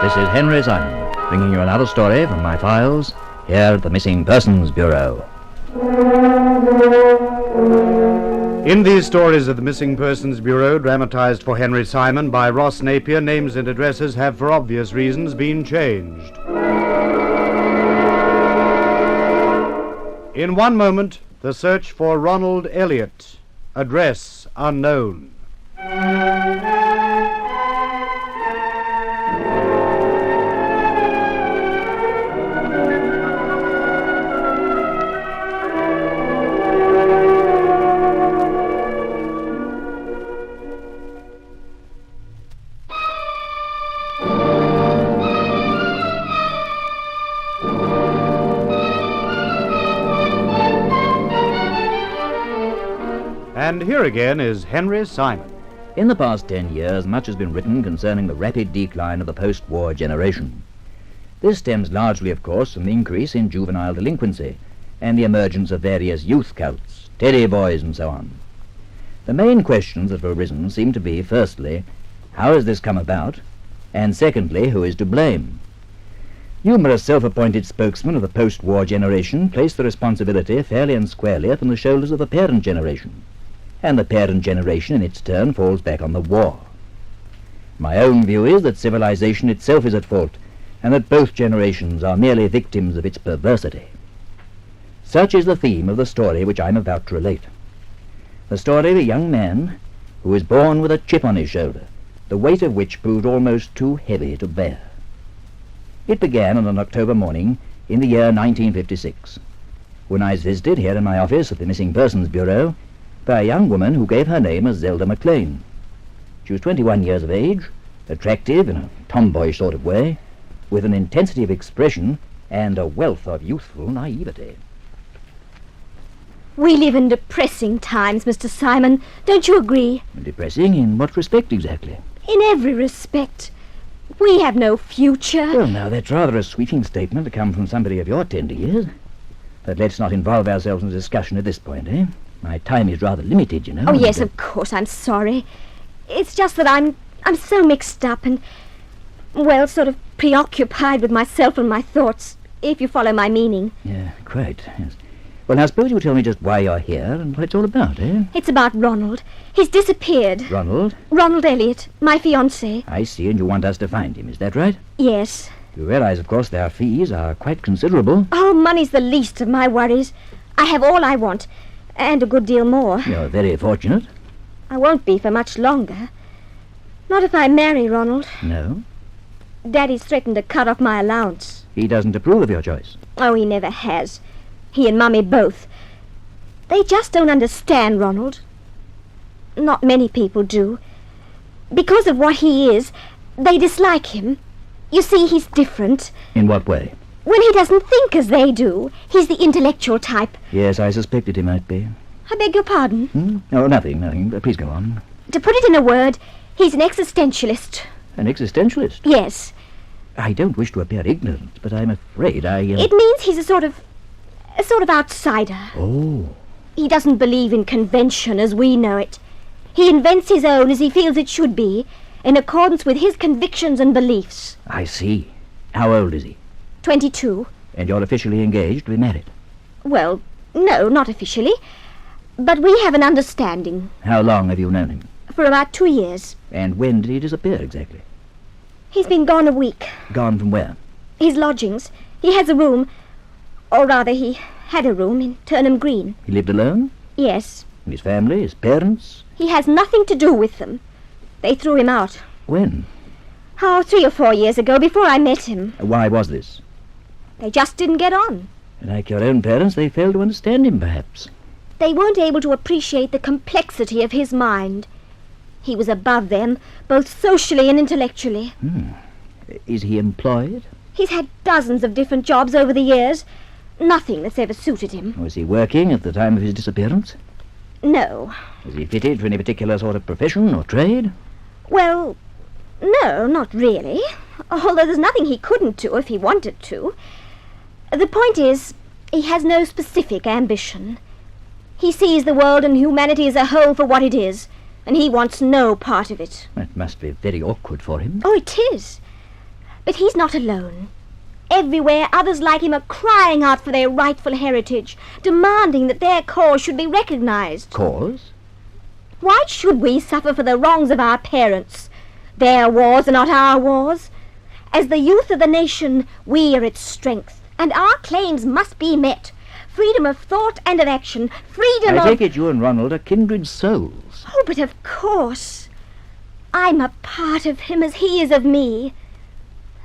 This is Henry Simon, bringing you another story from my files here at the Missing Persons Bureau. In these stories of the Missing Persons Bureau, dramatized for Henry Simon by Ross Napier, names and addresses have, for obvious reasons, been changed. In one moment, the search for Ronald Elliot, address unknown. And here again is Henry Simon. In the past 10 years, much has been written concerning the rapid decline of the post-war generation. This stems largely, of course, from the increase in juvenile delinquency and the emergence of various youth cults, teddy boys and so on. The main questions that have arisen seem to be, firstly, how has this come about? And secondly, who is to blame? Numerous self-appointed spokesmen of the post-war generation place the responsibility fairly and squarely upon the shoulders of the parent generation. And the parent generation, in its turn, falls back on the war. My own view is that civilization itself is at fault, and that both generations are merely victims of its perversity. Such is the theme of the story which I'm about to relate. The story of a young man who was born with a chip on his shoulder, the weight of which proved almost too heavy to bear. It began on an October morning in the year 1956, when I was visited here in my office at the Missing Persons Bureau by a young woman who gave her name as Zelda McLean. She was 21 years of age, attractive in a tomboyish sort of way, with an intensity of expression and a wealth of youthful naivety. We live in depressing times, Mr. Simon. Don't you agree? Depressing? In what respect exactly? In every respect. We have no future. Well, now, that's rather a sweeping statement to come from somebody of your tender years. But let's not involve ourselves in a discussion at this point, eh? My time is rather limited, you know. Oh, yes, of course, I'm sorry. It's just that I'm so mixed up and, well, sort of preoccupied with myself and my thoughts, if you follow my meaning. Yeah, quite, yes. Well, now, suppose you tell me just why you're here and what it's all about, eh? It's about Ronald. He's disappeared. Ronald? Ronald Elliot, my fiancé. I see, and you want us to find him, is that right? Yes. You realize, of course, their fees are quite considerable. Oh, money's the least of my worries. I have all I want. And a good deal more. You're very fortunate. I won't be for much longer. Not if I marry Ronald. No? Daddy's threatened to cut off my allowance. He doesn't approve of your choice. Oh, he never has. He and Mummy both. They just don't understand Ronald. Not many people do. Because of what he is, they dislike him. You see, he's different. In what way? When he doesn't think as they do. He's the intellectual type. Yes, I suspected he might be. I beg your pardon? Oh, nothing. Please go on. To put it in a word, he's an existentialist. An existentialist? Yes. I don't wish to appear ignorant, but I'm afraid It means he's a sort of outsider. Oh. He doesn't believe in convention as we know it. He invents his own as he feels it should be, in accordance with his convictions and beliefs. I see. How old is he? 22. And you're officially engaged to be married? Well, no, not officially. But we have an understanding. How long have you known him? For about 2 years. And when did he disappear exactly? He's been gone a week. Gone from where? His lodgings. He has a room. Or rather, he had a room in Turnham Green. He lived alone? Yes. And his family, his parents? He has nothing to do with them. They threw him out. When? 3 or 4 years ago, before I met him. Why was this? They just didn't get on. Like your own parents, they failed to understand him, perhaps. They weren't able to appreciate the complexity of his mind. He was above them, both socially and intellectually. Is he employed? He's had dozens of different jobs over the years. Nothing that's ever suited him. Was he working at the time of his disappearance? No. Was he fitted for any particular sort of profession or trade? Well, no, not really. Although there's nothing he couldn't do if he wanted to. The point is, he has no specific ambition. He sees the world and humanity as a whole for what it is, and he wants no part of it. That must be very awkward for him. Oh, it is. But he's not alone. Everywhere, others like him are crying out for their rightful heritage, demanding that their cause should be recognized. Cause? Why should we suffer for the wrongs of our parents? Their wars are not our wars. As the youth of the nation, we are its strength, and our claims must be met. Freedom of thought and of action, freedom I of... take it you and Ronald are kindred souls. Oh, but of course. I'm a part of him as he is of me.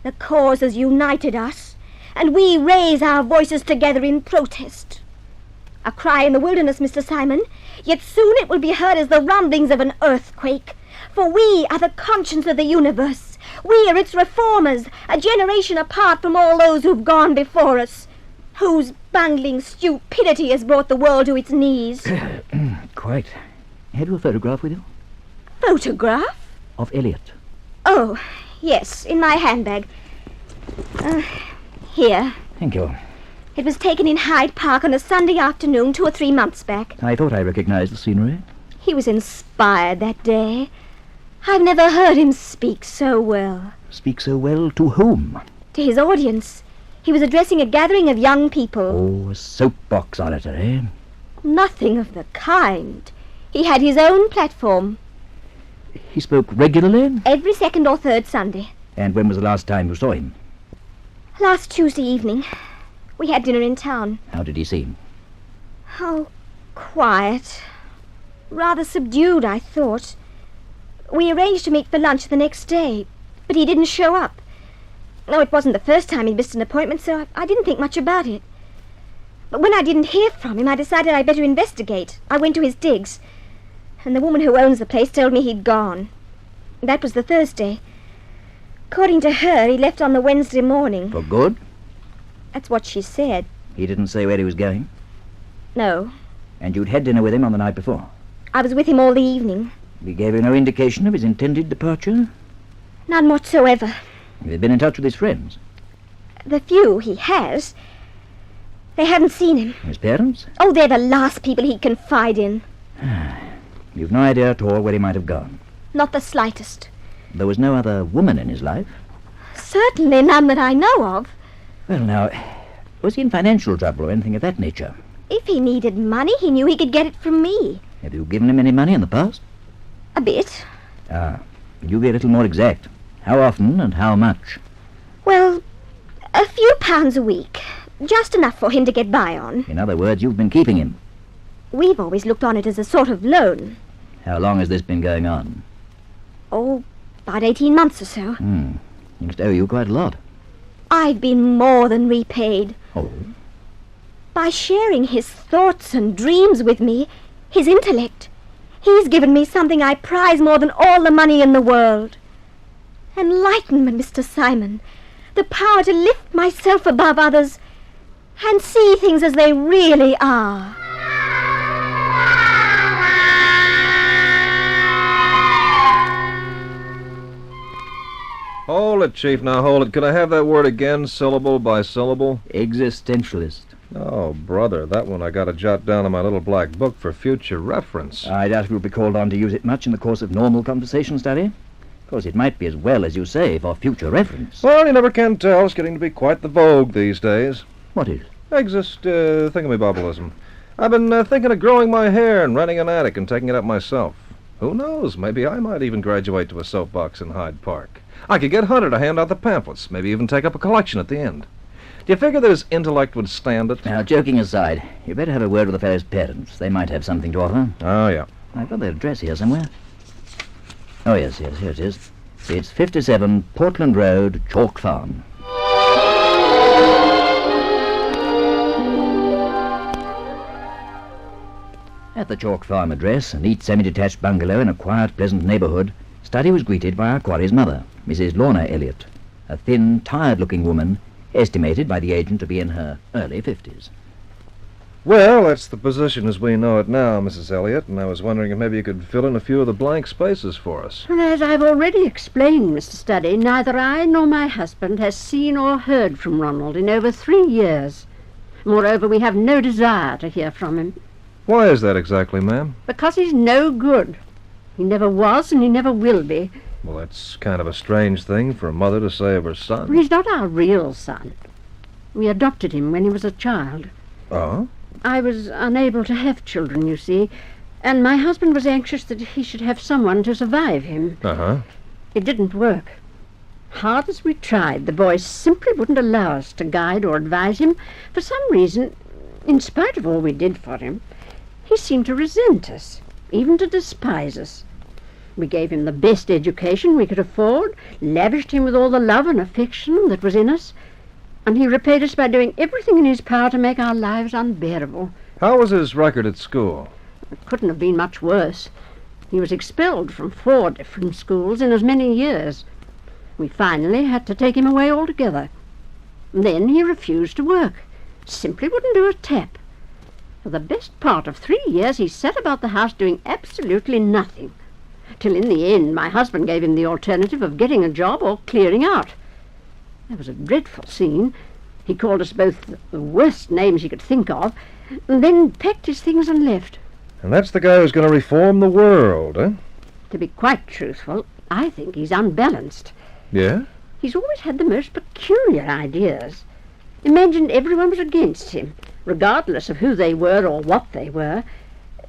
The cause has united us, and we raise our voices together in protest. A cry in the wilderness, Mr. Simon, yet soon it will be heard as the rumblings of an earthquake. For we are the conscience of the universe. We are its reformers, a generation apart from all those who've gone before us, whose bungling stupidity has brought the world to its knees. Quite. Have you a photograph with you? Photograph? Of Elliot. Oh, yes, in my handbag. Here. Thank you. It was taken in Hyde Park on a Sunday afternoon 2 or 3 months back. I thought I recognized the scenery. He was inspired that day. I've never heard him speak so well. Speak so well to whom? To his audience. He was addressing a gathering of young people. Oh, a soapbox orator, eh? Nothing of the kind. He had his own platform. He spoke regularly? Every second or third Sunday. And when was the last time you saw him? Last Tuesday evening. We had dinner in town. How did he seem? Oh, quiet. Rather subdued, I thought. We arranged to meet for lunch the next day, but he didn't show up. Oh, it wasn't the first time he'd missed an appointment, so I didn't think much about it. But when I didn't hear from him, I decided I'd better investigate. I went to his digs, and the woman who owns the place told me he'd gone. That was the Thursday. According to her, he left on the Wednesday morning. For good? That's what she said. He didn't say where he was going? No. And you'd had dinner with him on the night before? I was with him all the evening. He gave you no indication of his intended departure? None whatsoever. Have you been in touch with his friends? The few he has. They haven't seen him. His parents? Oh, they're the last people he'd confide in. You've no idea at all where he might have gone? Not the slightest. There was no other woman in his life? Certainly none that I know of. Well, now, was he in financial trouble or anything of that nature? If he needed money, he knew he could get it from me. Have you given him any money in the past? A bit. Ah, could you be a little more exact? How often and how much? Well, a few pounds a week. Just enough for him to get by on. In other words, you've been keeping him. We've always looked on it as a sort of loan. How long has this been going on? Oh, about 18 months or so. He must owe you quite a lot. I've been more than repaid. Oh? By sharing his thoughts and dreams with me, his intellect, he's given me something I prize more than all the money in the world. Enlightenment, Mr. Simon. The power to lift myself above others and see things as they really are. Hold it, Chief, now hold it. Could I have that word again, syllable by syllable? Existentialist. Oh, brother, that one I got to jot down in my little black book for future reference. I doubt if you'll be called on to use it much in the course of normal conversation study. Of course, it might be as well, as you say, for future reference. Well, you never can tell. It's getting to be quite the vogue these days. What is? Thingamabobbelism. I've been thinking of growing my hair and renting an attic and taking it up myself. Who knows? Maybe I might even graduate to a soapbox in Hyde Park. I could get Hunter to hand out the pamphlets, maybe even take up a collection at the end. Do you figure that his intellect would stand it? Now, joking aside, you better have a word with the fellow's parents. They might have something to offer. Oh, yeah. I've got their address here somewhere. Oh, yes, here it is. It's 57 Portland Road, Chalk Farm. At the Chalk Farm address, a neat semi-detached bungalow in a quiet, pleasant neighborhood, Studdy was greeted by our quarry's mother, Mrs. Lorna Elliot, a thin, tired-looking woman, estimated by the agent to be in her early 50s. Well, that's the position as we know it now, Mrs. Elliot, and I was wondering if maybe you could fill in a few of the blank spaces for us. And as I've already explained, Mr. Studdy, neither I nor my husband has seen or heard from Ronald in over 3 years. Moreover, we have no desire to hear from him. Why is that exactly, ma'am? Because he's no good. He never was and he never will be. Well, that's kind of a strange thing for a mother to say of her son. He's not our real son. We adopted him when he was a child. Oh? I was unable to have children, you see, and my husband was anxious that he should have someone to survive him. Uh-huh. It didn't work. Hard as we tried, the boy simply wouldn't allow us to guide or advise him. For some reason, in spite of all we did for him, he seemed to resent us, even to despise us. We gave him the best education we could afford, lavished him with all the love and affection that was in us, and he repaid us by doing everything in his power to make our lives unbearable. How was his record at school? It couldn't have been much worse. He was expelled from 4 different schools in as many years. We finally had to take him away altogether. And then he refused to work. Simply wouldn't do a tap. For the best part of 3 years he sat about the house doing absolutely nothing. Till in the end my husband gave him the alternative of getting a job or clearing out. There was a dreadful scene. He called us both the worst names he could think of, and then packed his things and left. And that's the guy who's going to reform the world, eh? To be quite truthful, I think he's unbalanced. Yeah? He's always had the most peculiar ideas. Imagined everyone was against him, regardless of who they were or what they were.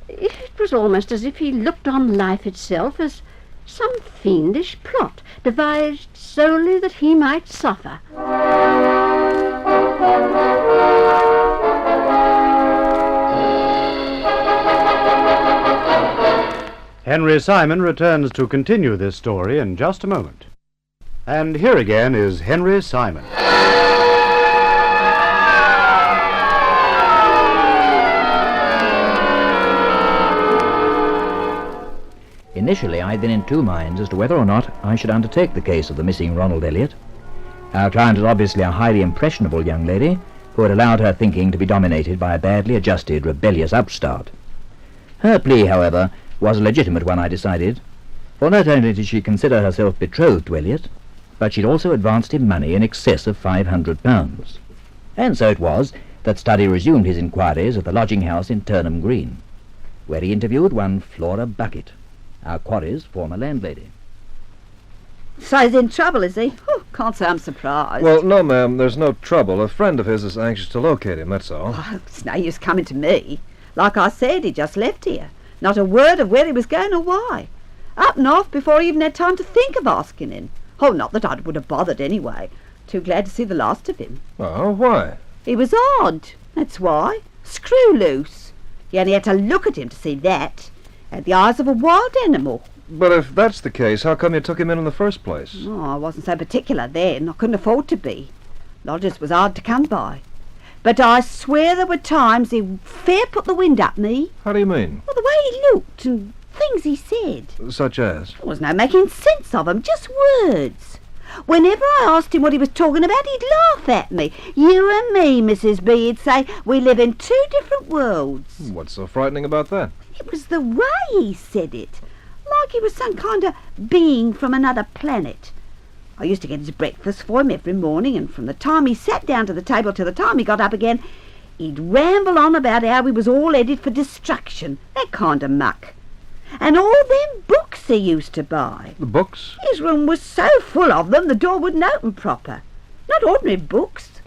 It was almost as if he looked on life itself as some fiendish plot devised solely that he might suffer. Henry Simon returns to continue this story in just a moment. And here again is Henry Simon. Initially, I'd been in two minds as to whether or not I should undertake the case of the missing Ronald Elliot. Our client was obviously a highly impressionable young lady who had allowed her thinking to be dominated by a badly adjusted, rebellious upstart. Her plea, however, was a legitimate one, I decided, for not only did she consider herself betrothed to Elliot, but she'd also advanced him money in excess of £500. And so it was that Studdy resumed his inquiries at the lodging house in Turnham Green, where he interviewed one Flora Bucket, our quarry's former landlady. So he's in trouble, is he? Oh, can't say I'm surprised. Well, no, ma'am, there's no trouble. A friend of his is anxious to locate him, that's all. Oh, it's no use coming to me. Like I said, he just left here. Not a word of where he was going or why. Up and off before he even had time to think of asking him. Oh, not that I would have bothered anyway. Too glad to see the last of him. Oh, why? He was odd, that's why. Screw loose. You only had to look at him to see that. Had the eyes of a wild animal. But if that's the case, how come you took him in the first place? Oh, I wasn't so particular then. I couldn't afford to be. Lodgers was hard to come by. But I swear there were times he fair put the wind up me. How do you mean? Well, the way he looked and things he said. Such as? There was no making sense of 'em, just words. Whenever I asked him what he was talking about, he'd laugh at me. You and me, Mrs. B, he'd say, we live in 2 different worlds. What's so frightening about that? It was the way he said it, like he was some kind of being from another planet. I used to get his breakfast for him every morning, and from the time he sat down to the table till the time he got up again, he'd ramble on about how he was all headed for destruction, that kind of muck. And all them books he used to buy. The books? His room was so full of them the door wouldn't open proper. Not ordinary books.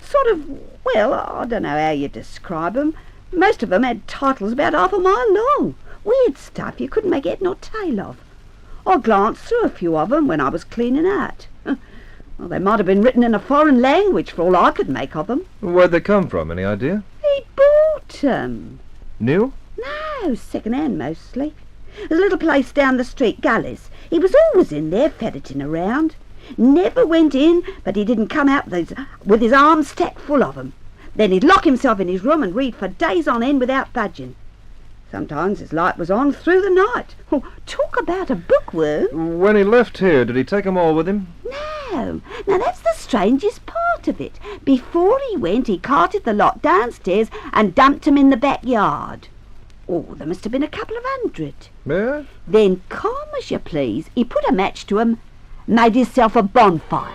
Sort of, well, I don't know how you describe 'em. Most of them had titles about half a mile long. Weird stuff you couldn't make head nor tail of. I glanced through a few of 'em when I was cleaning out. Well, they might have been written in a foreign language for all I could make of 'em. Where'd they come from? Any idea? He bought 'em. New? No, second-hand mostly. There's a little place down the street, Gullies. He was always in there, ferreting around. Never went in, but he didn't come out with his arms stacked full of 'em. Then he'd lock himself in his room and read for days on end without budging. Sometimes his light was on through the night. Oh, talk about a bookworm. When he left here, did he take 'em all with him? No. Now that's the strangest part of it. Before he went, he carted the lot downstairs and dumped 'em in the backyard. Oh, there must have been a couple of 100. Yeah? Then, calm as you please, he put a match to 'em, made himself a bonfire.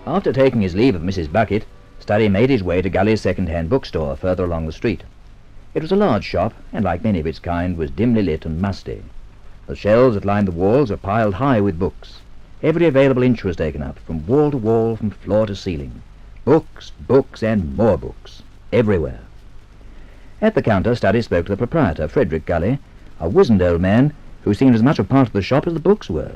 After taking his leave of Mrs. Bucket, Studdy made his way to Gully's second-hand bookstore further along the street. It was a large shop, and like many of its kind, was dimly lit and musty. The shelves that lined the walls were piled high with books. Every available inch was taken up, from wall to wall, from floor to ceiling. Books, books, and more books, everywhere. At the counter, Studdy spoke to the proprietor, Frederick Gully, a wizened old man who seemed as much a part of the shop as the books were.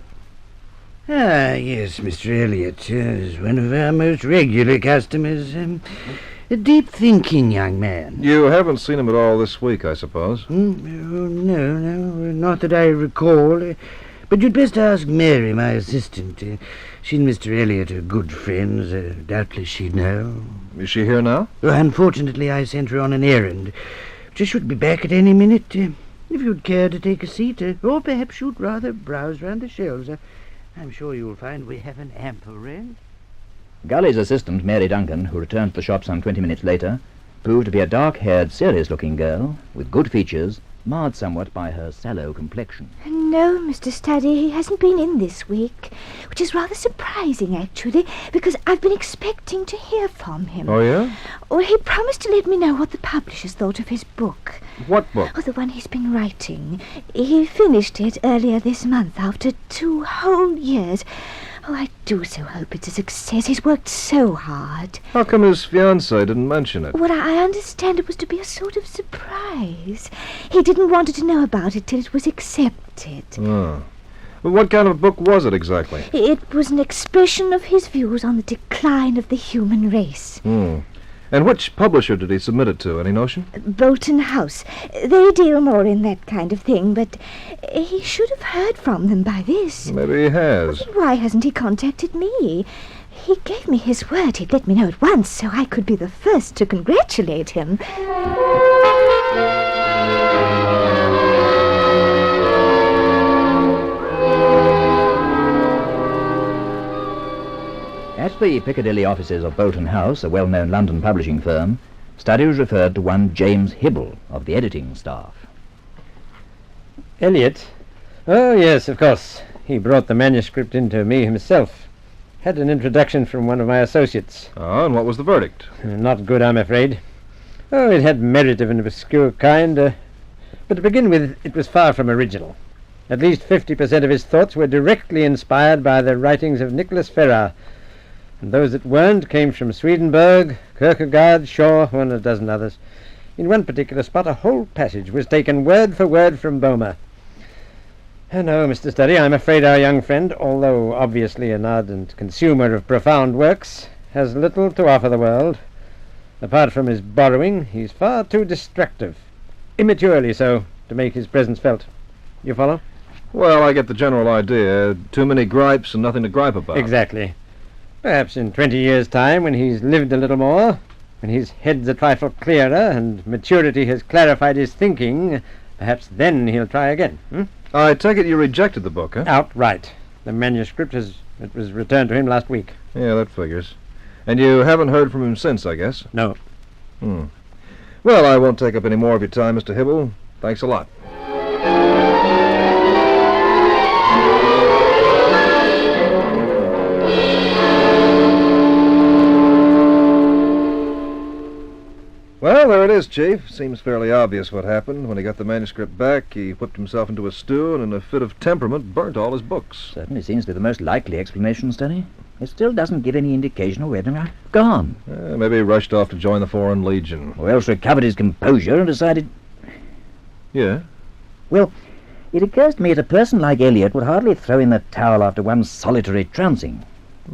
Ah, yes, Mr. Elliot is one of our most regular customers. A deep-thinking young man. You haven't seen him at all this week, I suppose? No, not that I recall. But you'd best ask Mary, my assistant. She and Mr. Elliot are good friends. Doubtless she'd know. Is she here now? Unfortunately, I sent her on an errand. She should be back at any minute. If you'd care to take a seat, or perhaps you'd rather browse round the shelves. I'm sure you'll find we have an ample range. Gully's assistant, Mary Duncan, who returned to the shop some 20 minutes later, proved to be a dark-haired, serious-looking girl with good features, marred somewhat by her sallow complexion. No, Mr. Studdy, he hasn't been in this week, which is rather surprising, actually, because I've been expecting to hear from him. Oh, yeah? Well, he promised to let me know what the publishers thought of his book. What book? Oh, the one he's been writing. He finished it earlier this month, after 2 whole years. Oh, I do so hope it's a success. He's worked so hard. How come his fiancée didn't mention it? Well, I understand it was to be a sort of surprise. He didn't want her to know about it till it was accepted. Oh. Well, what kind of a book was it exactly? It was an expression of his views on the decline of the human race. And which publisher did he submit it to? Any notion? Bolton House. They deal more in that kind of thing, but he should have heard from them by this. Maybe he has. Why hasn't he contacted me? He gave me his word he'd let me know at once, so I could be the first to congratulate him. At the Piccadilly offices of Bolton House, a well-known London publishing firm, Studdy was referred to one James Hibble of the editing staff. Elliot? Oh, yes, of course. He brought the manuscript in to me himself. Had an introduction from one of my associates. Oh, and what was the verdict? Not good, I'm afraid. Oh, it had merit of an obscure kind, but to begin with, it was far from original. At least 50% of his thoughts were directly inspired by the writings of Nicholas Ferrar, and those that weren't came from Swedenborg, Kierkegaard, Shaw, and a dozen others. In one particular spot, a whole passage was taken word for word from Boehmer. Oh, no, Mr. Studdy, I'm afraid our young friend, although obviously an ardent consumer of profound works, has little to offer the world. Apart from his borrowing, he's far too destructive, immaturely so, to make his presence felt. You follow? Well, I get the general idea. Too many gripes and nothing to gripe about. Exactly. Perhaps in 20 years' time, when he's lived a little more, when his head's a trifle clearer and maturity has clarified his thinking, perhaps then he'll try again. I take it you rejected the book, huh? Outright. The manuscript was returned to him last week. Yeah, that figures. And you haven't heard from him since, I guess? No. Well, I won't take up any more of your time, Mr. Hibble. Thanks a lot. Well, there it is, Chief. Seems fairly obvious what happened. When he got the manuscript back, he whipped himself into a stew and in a fit of temperament burnt all his books. Certainly seems to be the most likely explanation, Studdy. It still doesn't give any indication of where they're gone. Maybe he rushed off to join the Foreign Legion. Or else recovered his composure and decided... Yeah? Well, it occurs to me that a person like Elliot would hardly throw in the towel after one solitary trouncing.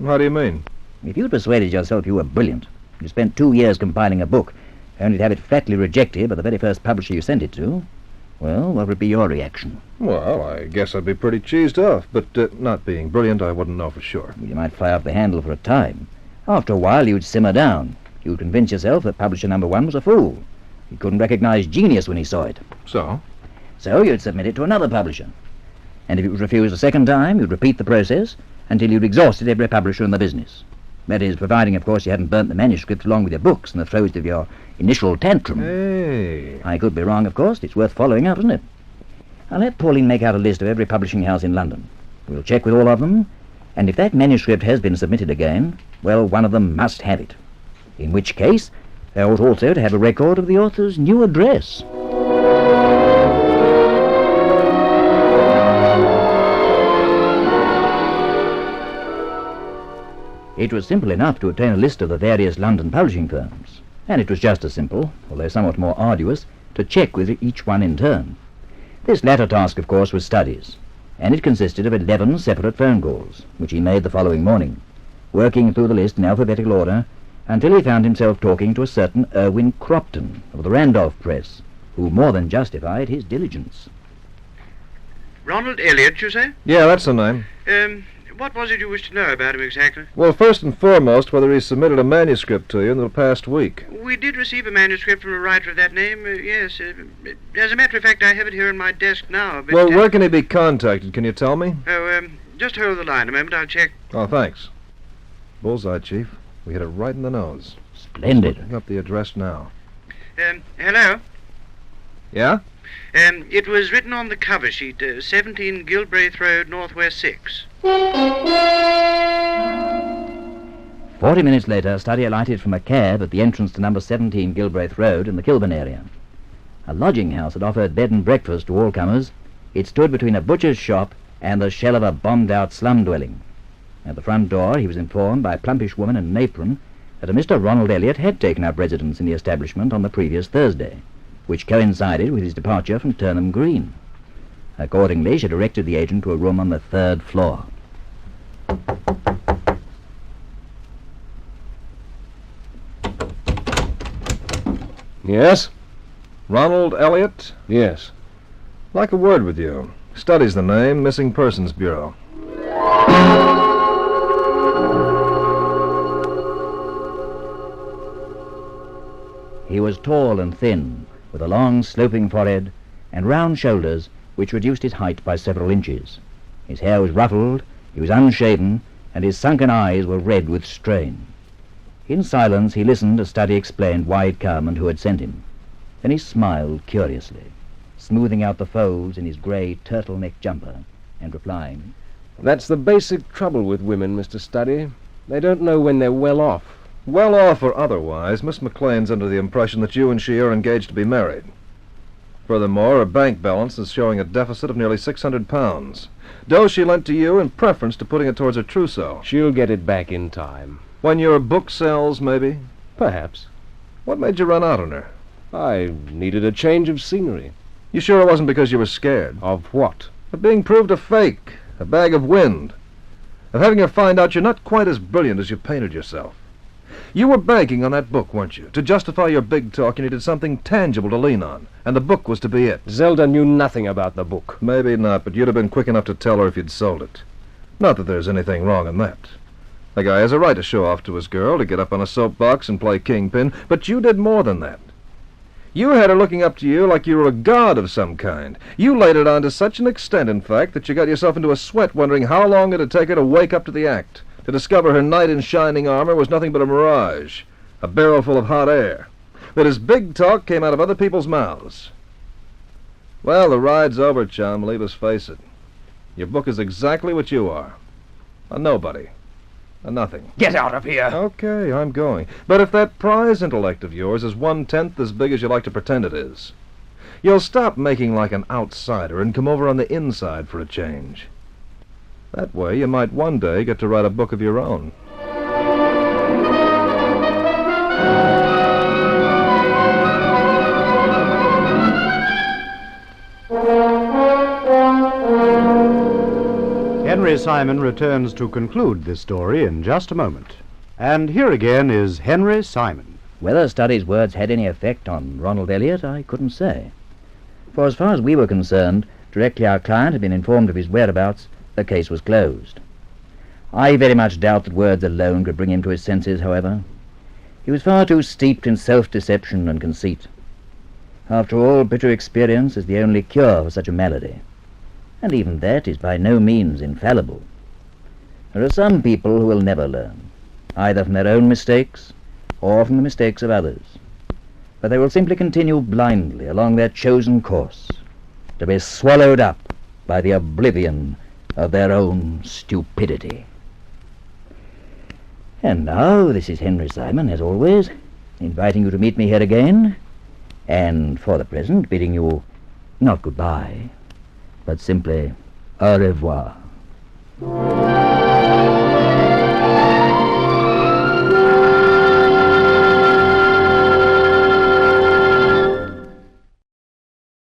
How do you mean? If you'd persuaded yourself you were brilliant, you spent 2 years compiling a book, only to have it flatly rejected by the very first publisher you sent it to, well, what would be your reaction? Well, I guess I'd be pretty cheesed off, but not being brilliant, I wouldn't know for sure. Well, you might fly off the handle for a time. After a while, you'd simmer down. You'd convince yourself that publisher number 1 was a fool. He couldn't recognize genius when he saw it. So? So you'd submit it to another publisher. And if it was refused a second time, you'd repeat the process until you'd exhausted every publisher in the business. That is, providing, of course, you hadn't burnt the manuscript along with your books in the throes of your initial tantrum. Hey. I could be wrong, of course. It's worth following up, isn't it? I'll let Pauline make out a list of every publishing house in London. We'll check with all of them, and if that manuscript has been submitted again, well, one of them must have it. In which case, They ought also to have a record of the author's new address. It was simple enough to obtain a list of the various London publishing firms, and it was just as simple, although somewhat more arduous, to check with each one in turn. This latter task, of course, was Study's, and it consisted of 11 separate phone calls, which he made the following morning, working through the list in alphabetical order until he found himself talking to a certain Irwin Cropton of the Randolph Press, who more than justified his diligence. Ronald Elliot, you say? Yeah, that's the name. What was it you wished to know about him exactly? Well, first and foremost, whether he submitted a manuscript to you in the past week. We did receive a manuscript from a writer of that name, yes. As a matter of fact, I have it here on my desk now. But, Well, where can he be contacted? Can you tell me? Just hold the line a moment, I'll check. Oh, thanks. Bullseye, Chief. We hit it right in the nose. Splendid. Looking up the address now. Hello? Yeah? It was written on the cover sheet, 17 Gilbraith Road, Northwest 6. 40 minutes later, Studdy alighted from a cab at the entrance to number 17 Gilbraith Road in the Kilburn area. A lodging house had offered bed and breakfast to all comers. It stood between a butcher's shop and the shell of a bombed-out slum dwelling. At the front door, he was informed by a plumpish woman in an apron that a Mr. Ronald Elliot had taken up residence in the establishment on the previous Thursday, which coincided with his departure from Turnham Green. Accordingly, she directed the agent to a room on the 3rd floor. Yes? Ronald Elliot? Yes. Like a word with you. Study's the name, Missing Persons Bureau. He was tall and thin, with a long sloping forehead and round shoulders which reduced his height by several inches. His hair was ruffled, he was unshaven, and his sunken eyes were red with strain. In silence he listened as Studdy explained why he'd come and who had sent him. Then he smiled curiously, smoothing out the folds in his grey turtleneck jumper, and replying, That's the basic trouble with women, Mr. Studdy. They don't know when they're well off. Well off or otherwise, Miss McLean's under the impression that you and she are engaged to be married. Furthermore, her bank balance is showing a deficit of nearly £600. Dough she lent to you in preference to putting it towards her trousseau. She'll get it back in time. When your book sells, maybe? Perhaps. What made you run out on her? I needed a change of scenery. You sure it wasn't because you were scared? Of what? Of being proved a fake, a bag of wind. Of having her find out you're not quite as brilliant as you painted yourself. You were banking on that book, weren't you? To justify your big talk, you needed something tangible to lean on, and the book was to be it. Zelda knew nothing about the book. Maybe not, but you'd have been quick enough to tell her if you'd sold it. Not that there's anything wrong in that. A guy has a right to show off to his girl, to get up on a soapbox and play kingpin, but you did more than that. You had her looking up to you like you were a god of some kind. You laid it on to such an extent, in fact, that you got yourself into a sweat wondering how long it'd take her to wake up to the act, to discover her knight in shining armor was nothing but a mirage, a barrel full of hot air, that his big talk came out of other people's mouths. Well, the ride's over, chum, leave us face it. Your book is exactly what you are. A nobody. A nothing. Get out of here! Okay, I'm going. But if that prize intellect of yours is 1/10 as big as you like to pretend it is, you'll stop making like an outsider and come over on the inside for a change. That way you might one day get to write a book of your own. Henry Simon returns to conclude this story in just a moment. And here again is Henry Simon. Whether Studdy's words had any effect on Ronald Elliot, I couldn't say. For as far as we were concerned, directly our client had been informed of his whereabouts, the case was closed. I very much doubt that words alone could bring him to his senses, however. He was far too steeped in self-deception and conceit. After all, bitter experience is the only cure for such a malady, and even that is by no means infallible. There are some people who will never learn, either from their own mistakes or from the mistakes of others, but they will simply continue blindly along their chosen course, to be swallowed up by the oblivion of their own stupidity. And now, this is Henry Simon, as always, inviting you to meet me here again, and for the present bidding you not goodbye, but simply au revoir.